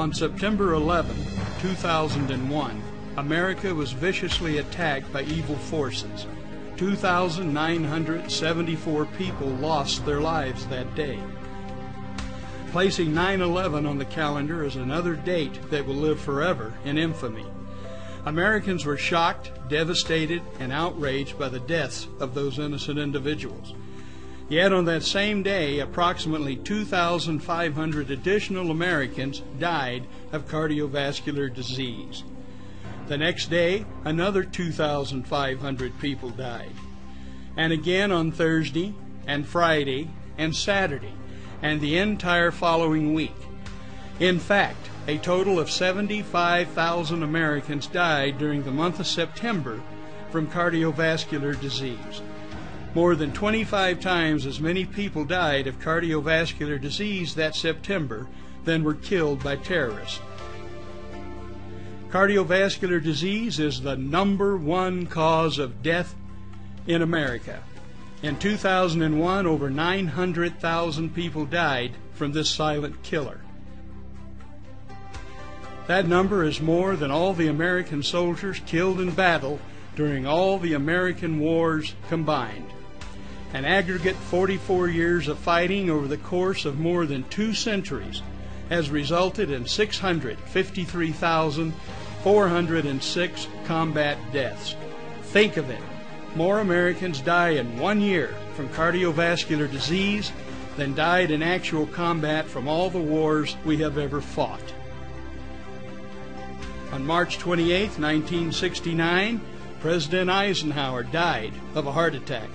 On September 11, 2001, America was viciously attacked by evil forces. 2,974 people lost their lives that day. Placing 9/11 on the calendar is another date that will live forever in infamy. Americans were shocked, devastated, and outraged by the deaths of those innocent individuals. Yet on that same day, approximately 2,500 additional Americans died of cardiovascular disease. The next day, another 2,500 people died. And again on Thursday, and Friday, and Saturday, and the entire following week. In fact, a total of 75,000 Americans died during the month of September from cardiovascular disease. More than 25 times as many people died of cardiovascular disease that September than were killed by terrorists. Cardiovascular disease is the #1 cause of death in America. In 2001, over 900,000 people died from this silent killer. That number is more than all the American soldiers killed in battle during all the American wars combined. An aggregate 44 years of fighting over the course of more than 2 centuries has resulted in 653,406 combat deaths. Think of it. More Americans die in 1 year from cardiovascular disease than died in actual combat from all the wars we have ever fought. On March 28, 1969, President Eisenhower died of a heart attack.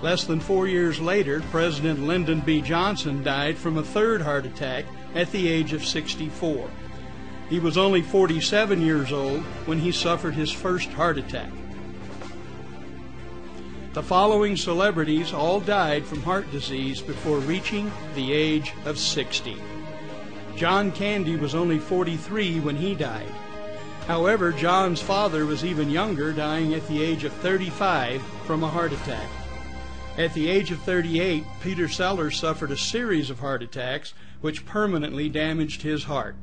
Less than 4 years later, President Lyndon B. Johnson died from a third heart attack at the age of 64. He was only 47 years old when he suffered his first heart attack. The following celebrities all died from heart disease before reaching the age of 60. John Candy was only 43 when he died. However, John's father was even younger, dying at the age of 35 from a heart attack. At the age of 38, Peter Sellers suffered a series of heart attacks which permanently damaged his heart.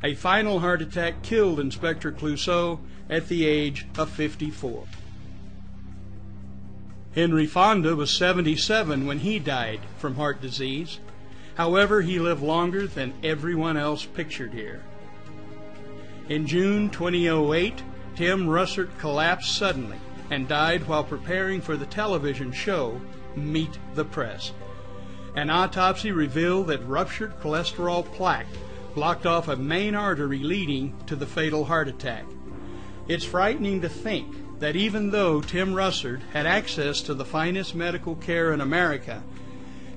A final heart attack killed Inspector Clouseau at the age of 54. Henry Fonda was 77 when he died from heart disease. However, he lived longer than everyone else pictured here. In June 2008, Tim Russert collapsed suddenly and died while preparing for the television show Meet the Press. An autopsy revealed that ruptured cholesterol plaque blocked off a main artery leading to the fatal heart attack. It's frightening to think that even though Tim Russert had access to the finest medical care in America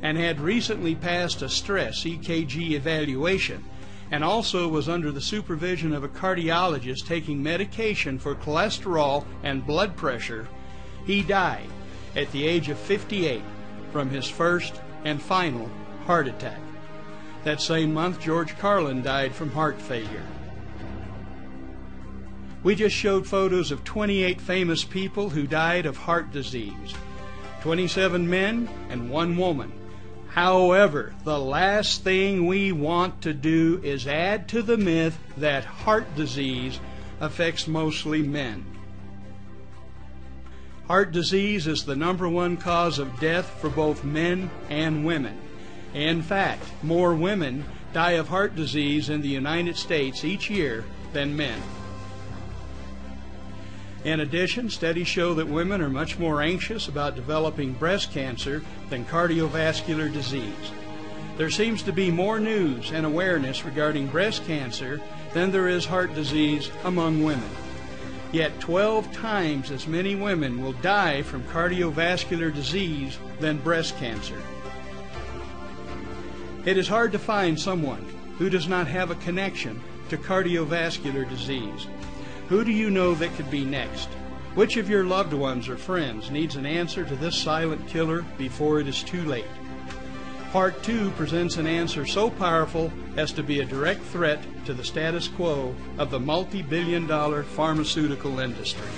and had recently passed a stress EKG evaluation, and also was under the supervision of a cardiologist taking medication for cholesterol and blood pressure, he died at the age of 58 from his first and final heart attack. That same month, George Carlin died from heart failure. We just showed photos of 28 famous people who died of heart disease, 27 men and 1 woman. However, the last thing we want to do is add to the myth that heart disease affects mostly men. Heart disease is the #1 cause of death for both men and women. In fact, more women die of heart disease in the United States each year than men. In addition, studies show that women are much more anxious about developing breast cancer than cardiovascular disease. There seems to be more news and awareness regarding breast cancer than there is heart disease among women. Yet 12 times as many women will die from cardiovascular disease than breast cancer. It is hard to find someone who does not have a connection to cardiovascular disease. Who do you know that could be next? Which of your loved ones or friends needs an answer to this silent killer before it is too late? Part 2 presents an answer so powerful as to be a direct threat to the status quo of the multi-billion-dollar pharmaceutical industry.